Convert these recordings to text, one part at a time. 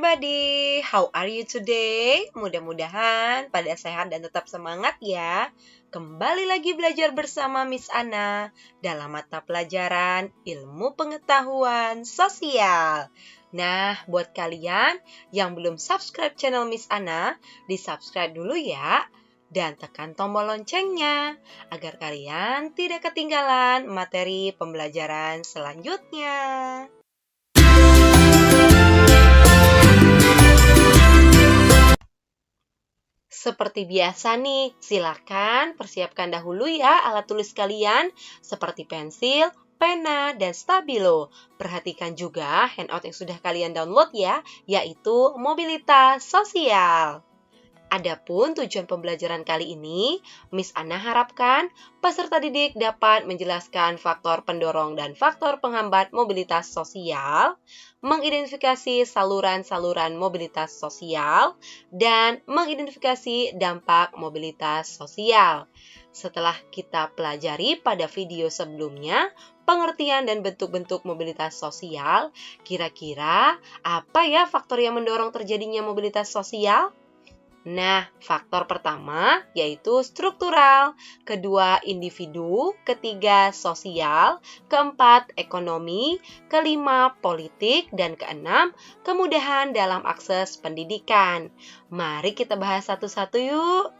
everybody, how are you today? Mudah-mudahan pada sehat dan tetap semangat ya. Kembali lagi belajar bersama Miss Ana dalam mata pelajaran Ilmu Pengetahuan Sosial. Nah, buat kalian yang belum subscribe channel Miss Ana, di-subscribe dulu ya. Dan tekan tombol loncengnya agar kalian tidak ketinggalan materi pembelajaran selanjutnya. Seperti biasa nih, silakan persiapkan dahulu ya alat tulis kalian seperti pensil, pena, dan stabilo. Perhatikan juga handout yang sudah kalian download ya, yaitu mobilitas sosial. Adapun tujuan pembelajaran kali ini, Miss Ana harapkan peserta didik dapat menjelaskan faktor pendorong dan faktor penghambat mobilitas sosial, mengidentifikasi saluran-saluran mobilitas sosial, dan mengidentifikasi dampak mobilitas sosial. Setelah kita pelajari pada video sebelumnya, pengertian dan bentuk-bentuk mobilitas sosial, kira-kira apa ya faktor yang mendorong terjadinya mobilitas sosial? Nah, faktor pertama yaitu struktural, kedua individu, ketiga sosial, keempat ekonomi, kelima politik, dan keenam kemudahan dalam akses pendidikan. Mari kita bahas satu-satu yuk.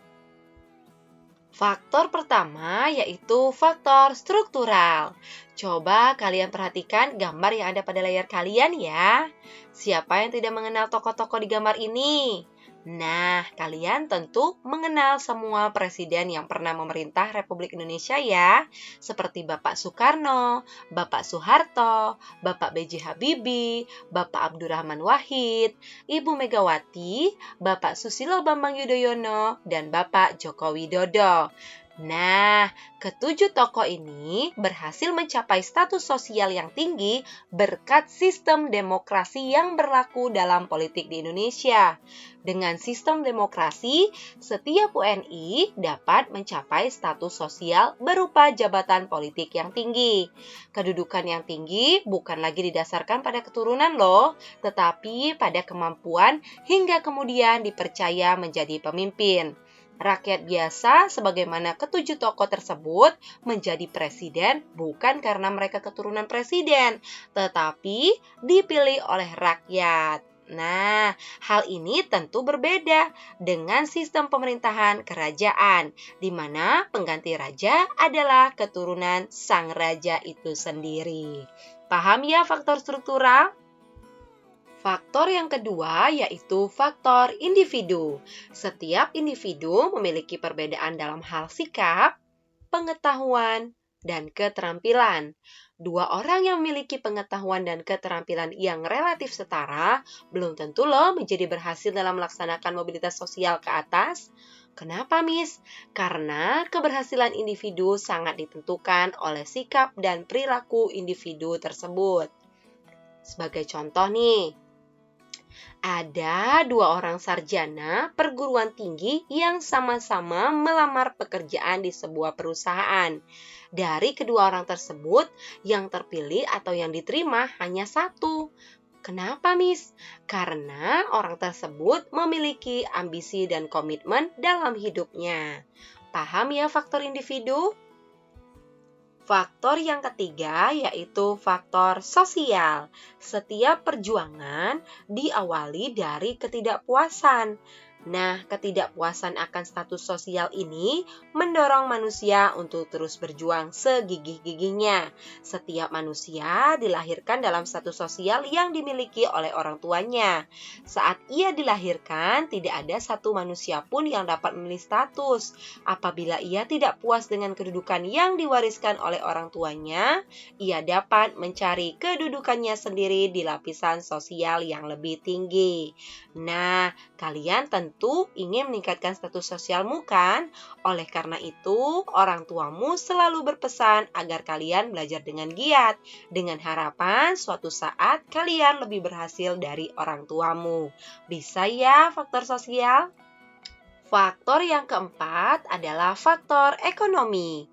Faktor pertama yaitu faktor struktural. Coba kalian perhatikan gambar yang ada pada layar kalian ya. Siapa yang tidak mengenal tokoh-tokoh di gambar ini? Nah, kalian tentu mengenal semua presiden yang pernah memerintah Republik Indonesia ya, seperti Bapak Soekarno, Bapak Soeharto, Bapak B.J. Habibie, Bapak Abdurrahman Wahid, Ibu Megawati, Bapak Susilo Bambang Yudhoyono, dan Bapak Joko Widodo. Nah, ketujuh tokoh ini berhasil mencapai status sosial yang tinggi berkat sistem demokrasi yang berlaku dalam politik di Indonesia. Dengan sistem demokrasi, setiap WNI dapat mencapai status sosial berupa jabatan politik yang tinggi. Kedudukan yang tinggi bukan lagi didasarkan pada keturunan loh, tetapi pada kemampuan hingga kemudian dipercaya menjadi pemimpin. Rakyat biasa sebagaimana ketujuh tokoh tersebut menjadi presiden bukan karena mereka keturunan presiden, tetapi dipilih oleh rakyat. Nah, hal ini tentu berbeda dengan sistem pemerintahan kerajaan, di mana pengganti raja adalah keturunan sang raja itu sendiri. Paham ya faktor struktural? Faktor yang kedua yaitu faktor individu. Setiap individu memiliki perbedaan dalam hal sikap, pengetahuan, dan keterampilan. Dua orang yang memiliki pengetahuan dan keterampilan yang relatif setara belum tentu loh menjadi berhasil dalam melaksanakan mobilitas sosial ke atas. Kenapa, Miss? Karena keberhasilan individu sangat ditentukan oleh sikap dan perilaku individu tersebut. Sebagai contoh nih, ada dua orang sarjana perguruan tinggi yang sama-sama melamar pekerjaan di sebuah perusahaan. Dari kedua orang tersebut, yang terpilih atau yang diterima hanya satu. Kenapa, Miss? Karena orang tersebut memiliki ambisi dan komitmen dalam hidupnya. Paham ya faktor individu? Faktor yang ketiga yaitu faktor sosial. Setiap perjuangan diawali dari ketidakpuasan. Nah, ketidakpuasan akan status sosial ini mendorong manusia untuk terus berjuang segigih-gigihnya. Setiap manusia dilahirkan dalam status sosial yang dimiliki oleh orang tuanya. Saat ia dilahirkan, tidak ada satu manusia pun yang dapat memilih status. Apabila ia tidak puas dengan kedudukan yang diwariskan oleh orang tuanya, ia dapat mencari kedudukannya sendiri di lapisan sosial yang lebih tinggi. Nah, kalian tentu ingin meningkatkan status sosialmu kan? Oleh karena itu, orang tuamu selalu berpesan agar kalian belajar dengan giat, dengan harapan suatu saat kalian lebih berhasil dari orang tuamu. Bisa ya faktor sosial? Faktor yang keempat adalah faktor ekonomi.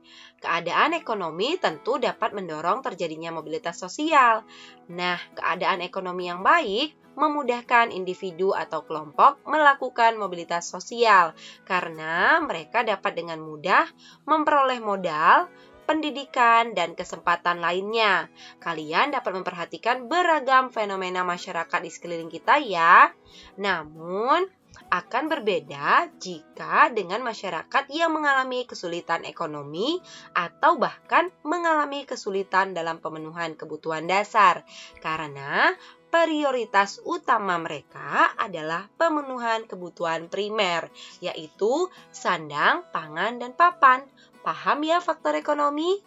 keadaan ekonomi tentu dapat mendorong terjadinya mobilitas sosial. Nah, keadaan ekonomi yang baik memudahkan individu atau kelompok melakukan mobilitas sosial karena mereka dapat dengan mudah memperoleh modal, pendidikan, dan kesempatan lainnya. Kalian dapat memperhatikan beragam fenomena masyarakat di sekeliling kita ya. Namun, akan berbeda jika dengan masyarakat yang mengalami kesulitan ekonomi atau bahkan mengalami kesulitan dalam pemenuhan kebutuhan dasar. Karena prioritas utama mereka adalah pemenuhan kebutuhan primer, yaitu sandang, pangan, dan papan. Paham ya faktor ekonomi?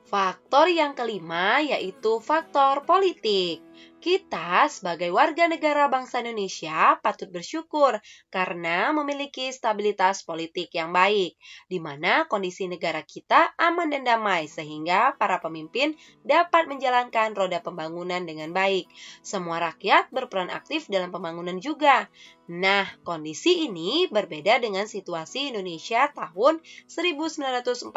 Faktor yang kelima yaitu faktor politik. Kita sebagai warga negara bangsa Indonesia patut bersyukur karena memiliki stabilitas politik yang baik, di mana kondisi negara kita aman dan damai sehingga para pemimpin dapat menjalankan roda pembangunan dengan baik. Semua rakyat berperan aktif dalam pembangunan juga. Nah, kondisi ini berbeda dengan situasi Indonesia tahun 1945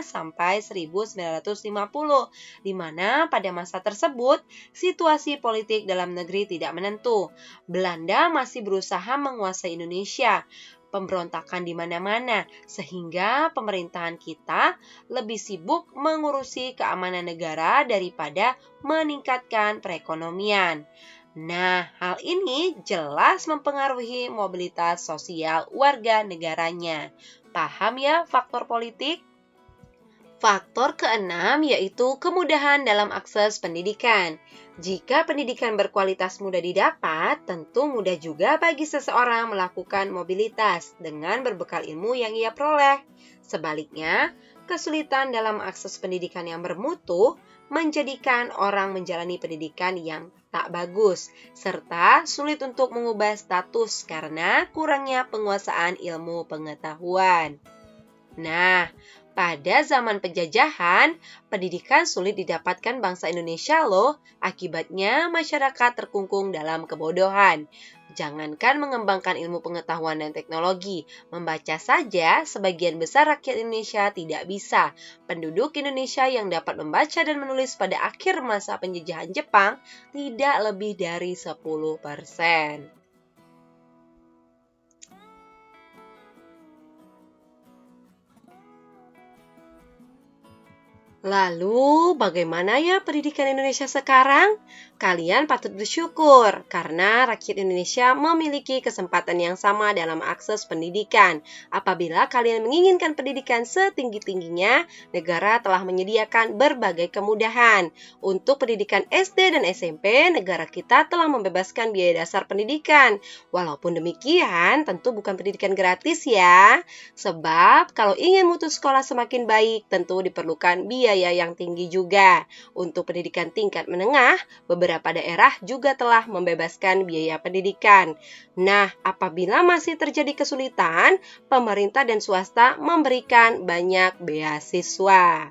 sampai 1950, di mana pada masa tersebut situasi politik dalam negeri tidak menentu. Belanda masih berusaha menguasai Indonesia. Pemberontakan di mana-mana, sehingga pemerintahan kita lebih sibuk mengurusi keamanan negara daripada meningkatkan perekonomian. Nah, hal ini jelas mempengaruhi mobilitas sosial warga negaranya. Paham ya faktor politik? Faktor keenam yaitu kemudahan dalam akses pendidikan. Jika pendidikan berkualitas mudah didapat, tentu mudah juga bagi seseorang melakukan mobilitas dengan berbekal ilmu yang ia peroleh. Sebaliknya, kesulitan dalam akses pendidikan yang bermutu menjadikan orang menjalani pendidikan yang tak bagus, serta sulit untuk mengubah status karena kurangnya penguasaan ilmu pengetahuan. Nah, pada zaman penjajahan, pendidikan sulit didapatkan bangsa Indonesia loh. Akibatnya masyarakat terkungkung dalam kebodohan. Jangankan mengembangkan ilmu pengetahuan dan teknologi, membaca saja sebagian besar rakyat Indonesia tidak bisa. Penduduk Indonesia yang dapat membaca dan menulis pada akhir masa penjajahan Jepang tidak lebih dari 10%. Lalu, bagaimana ya pendidikan Indonesia sekarang? Kalian patut bersyukur karena rakyat Indonesia memiliki kesempatan yang sama dalam akses pendidikan. Apabila kalian menginginkan pendidikan setinggi-tingginya, negara telah menyediakan berbagai kemudahan. Untuk pendidikan SD dan SMP, negara kita telah membebaskan biaya dasar pendidikan. Walaupun demikian, tentu bukan pendidikan gratis ya. Sebab kalau ingin mutu sekolah semakin baik, tentu diperlukan biaya yang tinggi juga. Untuk pendidikan tingkat menengah, beberapa daerah juga telah membebaskan biaya pendidikan. Nah, apabila masih terjadi kesulitan, pemerintah dan swasta memberikan banyak beasiswa.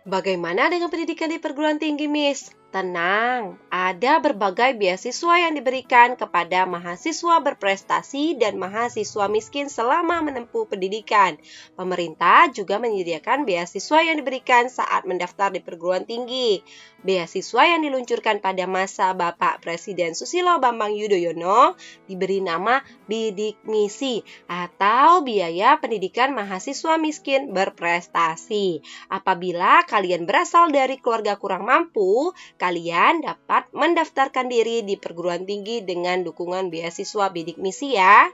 Bagaimana dengan pendidikan di perguruan tinggi, Miss? Tenang, ada berbagai beasiswa yang diberikan kepada mahasiswa berprestasi dan mahasiswa miskin selama menempuh pendidikan. Pemerintah juga menyediakan beasiswa yang diberikan saat mendaftar di perguruan tinggi. Beasiswa yang diluncurkan pada masa Bapak Presiden Susilo Bambang Yudhoyono diberi nama Bidik Misi atau biaya pendidikan mahasiswa miskin berprestasi. Apabila kalian berasal dari keluarga kurang mampu, kalian dapat mendaftarkan diri di perguruan tinggi dengan dukungan beasiswa Bidik Misi ya.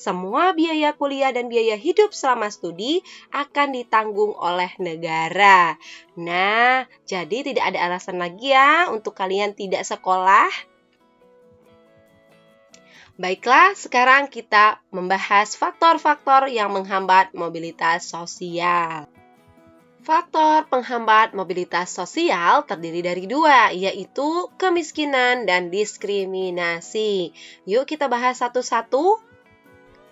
Semua biaya kuliah dan biaya hidup selama studi akan ditanggung oleh negara. Nah, jadi tidak ada alasan lagi ya untuk kalian tidak sekolah. Baiklah, sekarang kita membahas faktor-faktor yang menghambat mobilitas sosial. Faktor penghambat mobilitas sosial terdiri dari dua, yaitu kemiskinan dan diskriminasi. Yuk kita bahas satu-satu.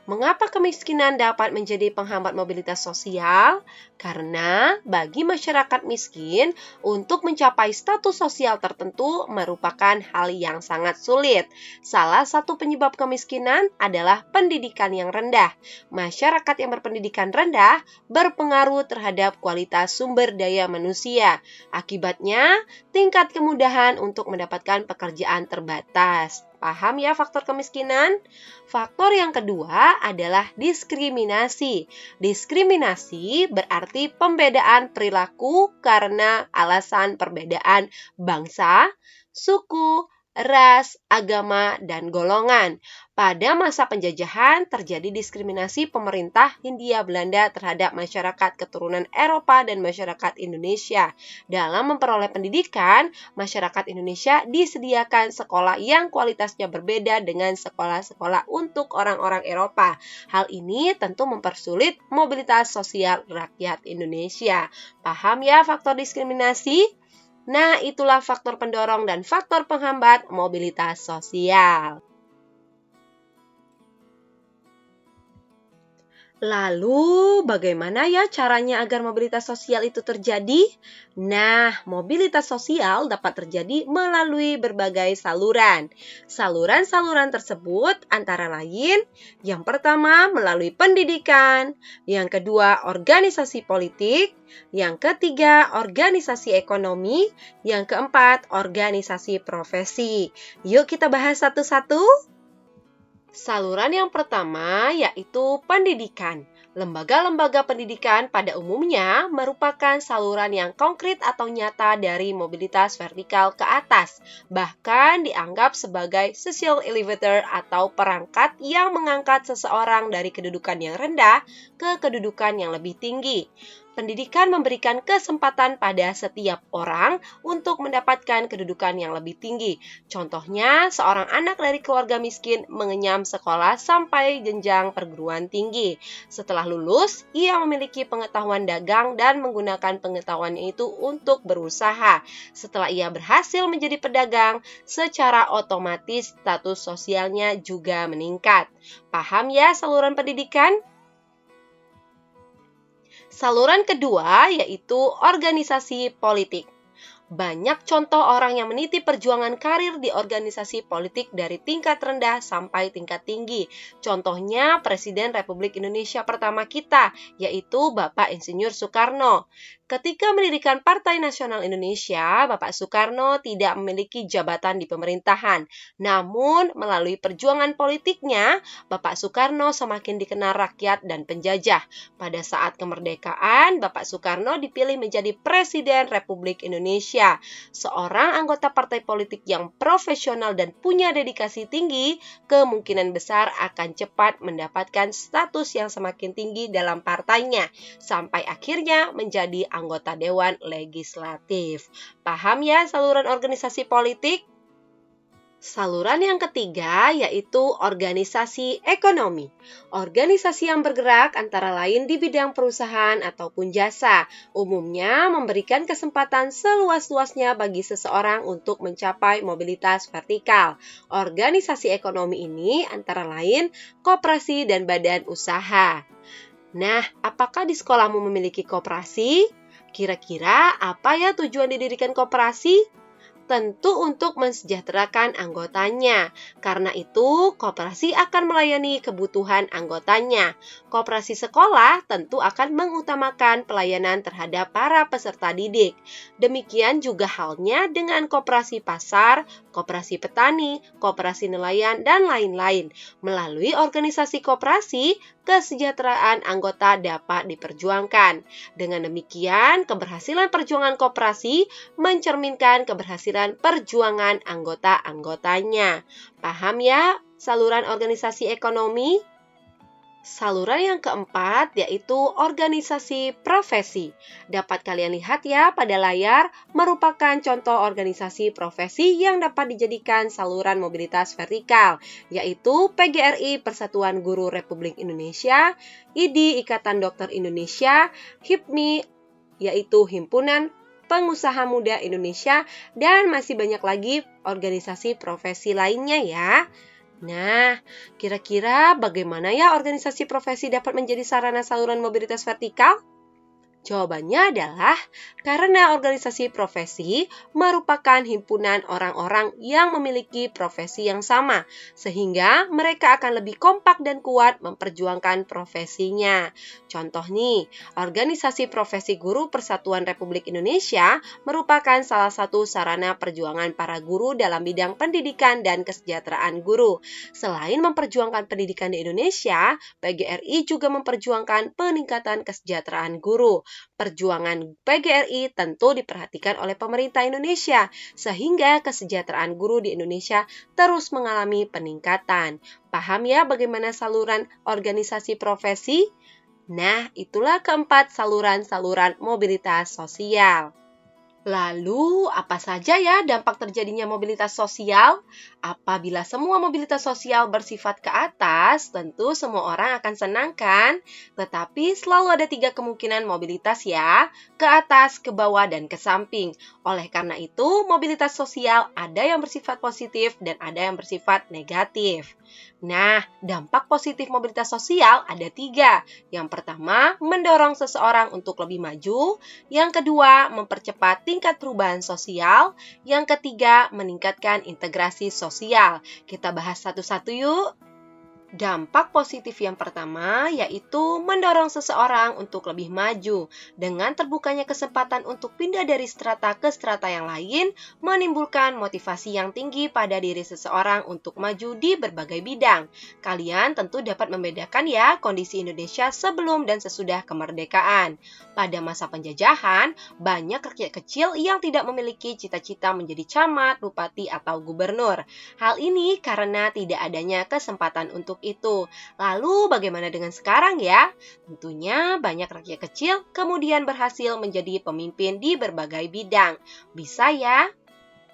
Mengapa kemiskinan dapat menjadi penghambat mobilitas sosial? Karena bagi masyarakat miskin, untuk mencapai status sosial tertentu merupakan hal yang sangat sulit. Salah satu penyebab kemiskinan adalah pendidikan yang rendah. Masyarakat yang berpendidikan rendah berpengaruh terhadap kualitas sumber daya manusia. Akibatnya, tingkat kemudahan untuk mendapatkan pekerjaan terbatas. Paham ya faktor kemiskinan? Faktor yang kedua adalah diskriminasi. Diskriminasi berarti pembedaan perilaku karena alasan perbedaan bangsa, suku, ras, agama, dan golongan. Pada masa penjajahan terjadi diskriminasi pemerintah Hindia Belanda terhadap masyarakat keturunan Eropa dan masyarakat Indonesia. Dalam memperoleh pendidikan, masyarakat Indonesia disediakan sekolah yang kualitasnya berbeda dengan sekolah-sekolah untuk orang-orang Eropa. Hal ini tentu mempersulit mobilitas sosial rakyat Indonesia. Paham ya faktor diskriminasi? Nah, itulah faktor pendorong dan faktor penghambat mobilitas sosial. Lalu, bagaimana ya caranya agar mobilitas sosial itu terjadi? Nah, mobilitas sosial dapat terjadi melalui berbagai saluran. Saluran-saluran tersebut antara lain, yang pertama melalui pendidikan, yang kedua organisasi politik, yang ketiga organisasi ekonomi, yang keempat organisasi profesi. Yuk kita bahas satu-satu. Saluran yang pertama yaitu pendidikan. Lembaga-lembaga pendidikan pada umumnya merupakan saluran yang konkret atau nyata dari mobilitas vertikal ke atas, bahkan dianggap sebagai social elevator atau perangkat yang mengangkat seseorang dari kedudukan yang rendah ke kedudukan yang lebih tinggi. Pendidikan memberikan kesempatan pada setiap orang untuk mendapatkan kedudukan yang lebih tinggi. Contohnya, seorang anak dari keluarga miskin mengenyam sekolah sampai jenjang perguruan tinggi. Setelah lulus, ia memiliki pengetahuan dagang dan menggunakan pengetahuannya itu untuk berusaha. Setelah ia berhasil menjadi pedagang, secara otomatis status sosialnya juga meningkat. Paham ya saluran pendidikan? Saluran kedua yaitu organisasi politik. Banyak contoh orang yang meniti perjuangan karir di organisasi politik dari tingkat rendah sampai tingkat tinggi. Contohnya Presiden Republik Indonesia pertama kita, yaitu Bapak Insinyur Soekarno. Ketika mendirikan Partai Nasional Indonesia, Bapak Soekarno tidak memiliki jabatan di pemerintahan. Namun, melalui perjuangan politiknya, Bapak Soekarno semakin dikenal rakyat dan penjajah. Pada saat kemerdekaan, Bapak Soekarno dipilih menjadi Presiden Republik Indonesia. Seorang anggota partai politik yang profesional dan punya dedikasi tinggi, kemungkinan besar akan cepat mendapatkan status yang semakin tinggi dalam partainya, sampai akhirnya menjadi anggota Dewan Legislatif. Paham ya saluran organisasi politik? Saluran yang ketiga yaitu organisasi ekonomi. Organisasi yang bergerak antara lain di bidang perusahaan ataupun jasa, umumnya memberikan kesempatan seluas-luasnya bagi seseorang untuk mencapai mobilitas vertikal. Organisasi ekonomi ini antara lain koperasi dan badan usaha. Nah, apakah di sekolahmu memiliki koperasi? Kira-kira apa ya tujuan didirikan koperasi? Tentu untuk mensejahterakan anggotanya. Karena itu, koperasi akan melayani kebutuhan anggotanya. Koperasi sekolah tentu akan mengutamakan pelayanan terhadap para peserta didik. Demikian juga halnya dengan koperasi pasar, koperasi petani, koperasi nelayan, dan lain-lain. Melalui organisasi koperasi, kesejahteraan anggota dapat diperjuangkan. Dengan demikian, keberhasilan perjuangan koperasi mencerminkan keberhasilan perjuangan anggota-anggotanya. Paham ya saluran organisasi ekonomi? Saluran yang keempat yaitu organisasi profesi. Dapat kalian lihat ya pada layar, merupakan contoh organisasi profesi yang dapat dijadikan saluran mobilitas vertikal, yaitu PGRI Persatuan Guru Republik Indonesia, IDI Ikatan Dokter Indonesia, HIPMI yaitu Himpunan Pengusaha Muda Indonesia, dan masih banyak lagi organisasi profesi lainnya ya. Nah, kira-kira bagaimana ya organisasi profesi dapat menjadi sarana saluran mobilitas vertikal? Jawabannya adalah karena organisasi profesi merupakan himpunan orang-orang yang memiliki profesi yang sama, sehingga mereka akan lebih kompak dan kuat memperjuangkan profesinya. Contoh nih, organisasi profesi guru Persatuan Republik Indonesia merupakan salah satu sarana perjuangan para guru dalam bidang pendidikan dan kesejahteraan guru. Selain memperjuangkan pendidikan di Indonesia, PGRI juga memperjuangkan peningkatan kesejahteraan guru. Perjuangan PGRI tentu diperhatikan oleh pemerintah Indonesia, sehingga kesejahteraan guru di Indonesia terus mengalami peningkatan. Paham ya bagaimana saluran organisasi profesi? Nah, itulah keempat saluran-saluran mobilitas sosial. Lalu, apa saja ya dampak terjadinya mobilitas sosial? Apabila semua mobilitas sosial bersifat ke atas, tentu semua orang akan senang kan? Tetapi selalu ada 3 kemungkinan mobilitas ya, ke atas, ke bawah, dan ke samping. Oleh karena itu, mobilitas sosial ada yang bersifat positif dan ada yang bersifat negatif. Nah, dampak positif mobilitas sosial ada 3. Yang pertama, mendorong seseorang untuk lebih maju. Yang kedua, mempercepat tingkat perubahan sosial. Yang ketiga, meningkatkan integrasi sosial. Kita bahas satu-satu yuk. Dampak positif yang pertama yaitu mendorong seseorang untuk lebih maju. Dengan terbukanya kesempatan untuk pindah dari strata ke strata yang lain, menimbulkan motivasi yang tinggi pada diri seseorang untuk maju di berbagai bidang. Kalian tentu dapat membedakan ya kondisi Indonesia sebelum dan sesudah kemerdekaan. Pada masa penjajahan, banyak rakyat kecil yang tidak memiliki cita-cita menjadi camat, bupati, atau gubernur. Hal ini karena tidak adanya kesempatan untuk itu. Lalu bagaimana dengan sekarang ya? Tentunya banyak rakyat kecil kemudian berhasil menjadi pemimpin di berbagai bidang. Bisa ya?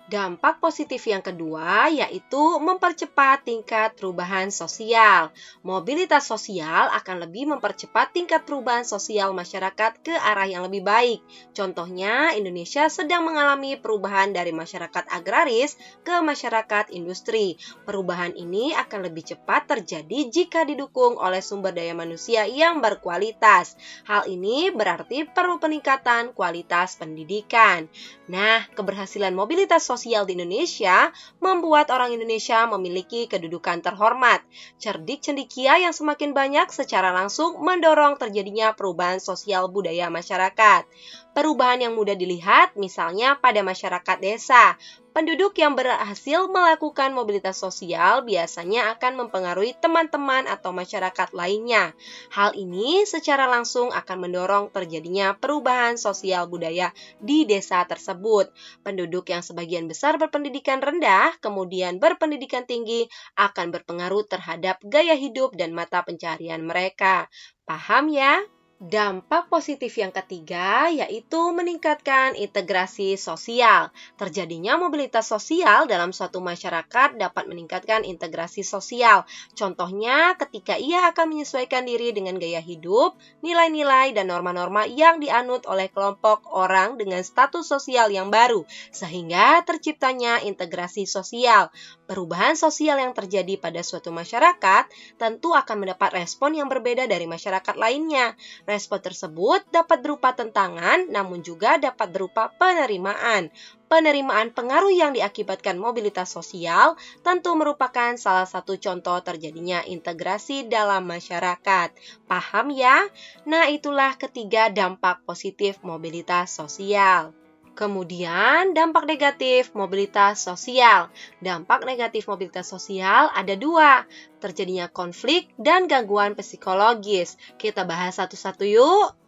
Dampak positif yang kedua yaitu mempercepat tingkat perubahan sosial. Mobilitas sosial akan lebih mempercepat tingkat perubahan sosial masyarakat ke arah yang lebih baik. Contohnya, Indonesia sedang mengalami perubahan dari masyarakat agraris ke masyarakat industri. Perubahan ini akan lebih cepat terjadi jika didukung oleh sumber daya manusia yang berkualitas. Hal ini berarti perlu peningkatan kualitas pendidikan. Nah, keberhasilan mobilitas sosial di Indonesia membuat orang Indonesia memiliki kedudukan terhormat. Cerdik cendekia yang semakin banyak secara langsung mendorong terjadinya perubahan sosial budaya masyarakat. Perubahan yang mudah dilihat misalnya pada masyarakat desa. Penduduk yang berhasil melakukan mobilitas sosial biasanya akan mempengaruhi teman-teman atau masyarakat lainnya. Hal ini secara langsung akan mendorong terjadinya perubahan sosial budaya di desa tersebut. Penduduk yang sebagian besar berpendidikan rendah, kemudian berpendidikan tinggi, akan berpengaruh terhadap gaya hidup dan mata pencaharian mereka. Paham ya? Dampak positif yang ketiga yaitu meningkatkan integrasi sosial. Terjadinya mobilitas sosial dalam suatu masyarakat dapat meningkatkan integrasi sosial. Contohnya ketika ia akan menyesuaikan diri dengan gaya hidup, nilai-nilai dan norma-norma yang dianut oleh kelompok orang dengan status sosial yang baru, sehingga terciptanya integrasi sosial. Perubahan sosial yang terjadi pada suatu masyarakat tentu akan mendapat respon yang berbeda dari masyarakat lainnya. Respon tersebut dapat berupa tentangan, namun juga dapat berupa penerimaan. Penerimaan pengaruh yang diakibatkan mobilitas sosial tentu merupakan salah satu contoh terjadinya integrasi dalam masyarakat. Paham ya? Nah, itulah ketiga dampak positif mobilitas sosial. Kemudian, dampak negatif mobilitas sosial. Dampak negatif mobilitas sosial ada 2, terjadinya konflik dan gangguan psikologis. Kita bahas satu-satu yuk.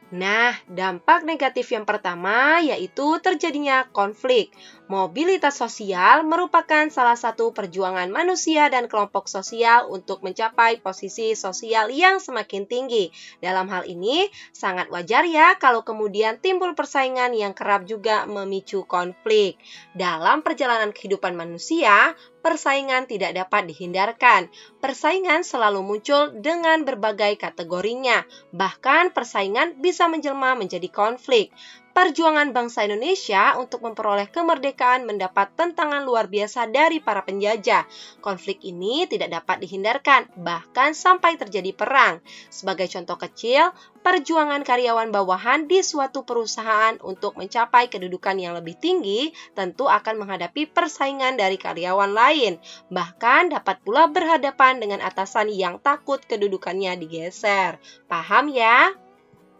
Nah, dampak negatif yang pertama yaitu terjadinya konflik. Mobilitas sosial merupakan salah satu perjuangan manusia dan kelompok sosial untuk mencapai posisi sosial yang semakin tinggi. Dalam hal ini, sangat wajar ya kalau kemudian timbul persaingan yang kerap juga memicu konflik. Dalam perjalanan kehidupan manusia, persaingan tidak dapat dihindarkan. Persaingan selalu muncul dengan berbagai kategorinya. Bahkan persaingan bisa menjelma menjadi konflik. Perjuangan bangsa Indonesia untuk memperoleh kemerdekaan mendapat tantangan luar biasa dari para penjajah. Konflik ini tidak dapat dihindarkan, bahkan sampai terjadi perang. Sebagai contoh kecil, perjuangan karyawan bawahan di suatu perusahaan untuk mencapai kedudukan yang lebih tinggi tentu akan menghadapi persaingan dari karyawan lain. Bahkan dapat pula berhadapan dengan atasan yang takut kedudukannya digeser. Paham ya?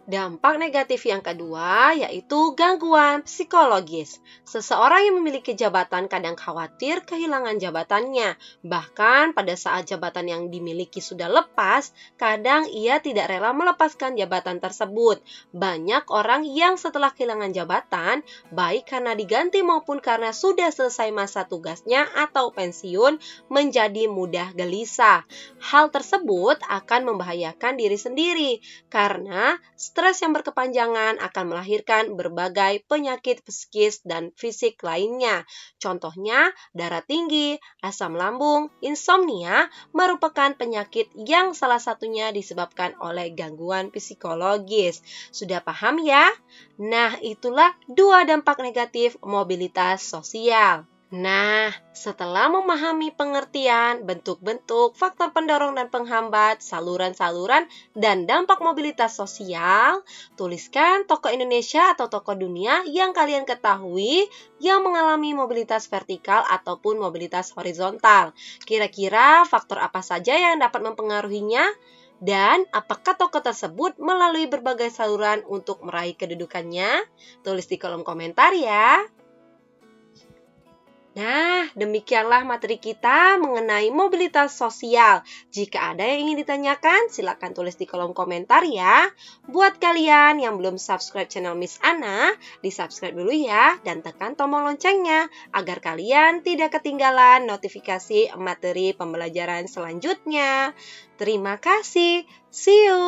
Dampak negatif yang kedua yaitu gangguan psikologis. Seseorang yang memiliki jabatan kadang khawatir kehilangan jabatannya. Bahkan pada saat jabatan yang dimiliki sudah lepas, kadang ia tidak rela melepaskan jabatan tersebut. Banyak orang yang setelah kehilangan jabatan, baik karena diganti maupun karena sudah selesai masa tugasnya atau pensiun, menjadi mudah gelisah. Hal tersebut akan membahayakan diri sendiri karena stres yang berkepanjangan akan melahirkan berbagai penyakit psikis dan fisik lainnya. Contohnya, darah tinggi, asam lambung, insomnia merupakan penyakit yang salah satunya disebabkan oleh gangguan psikologis. Sudah paham ya? Nah, itulah 2 dampak negatif mobilitas sosial. Nah, setelah memahami pengertian, bentuk-bentuk, faktor pendorong dan penghambat, saluran-saluran, dan dampak mobilitas sosial, tuliskan tokoh Indonesia atau tokoh dunia yang kalian ketahui yang mengalami mobilitas vertikal ataupun mobilitas horizontal. Kira-kira faktor apa saja yang dapat mempengaruhinya? Dan apakah tokoh tersebut melalui berbagai saluran untuk meraih kedudukannya? Tulis di kolom komentar ya. Nah, demikianlah materi kita mengenai mobilitas sosial. Jika ada yang ingin ditanyakan, silakan tulis di kolom komentar ya. Buat kalian yang belum subscribe channel Miss Anna, di-subscribe dulu ya dan tekan tombol loncengnya agar kalian tidak ketinggalan notifikasi materi pembelajaran selanjutnya. Terima kasih. See you.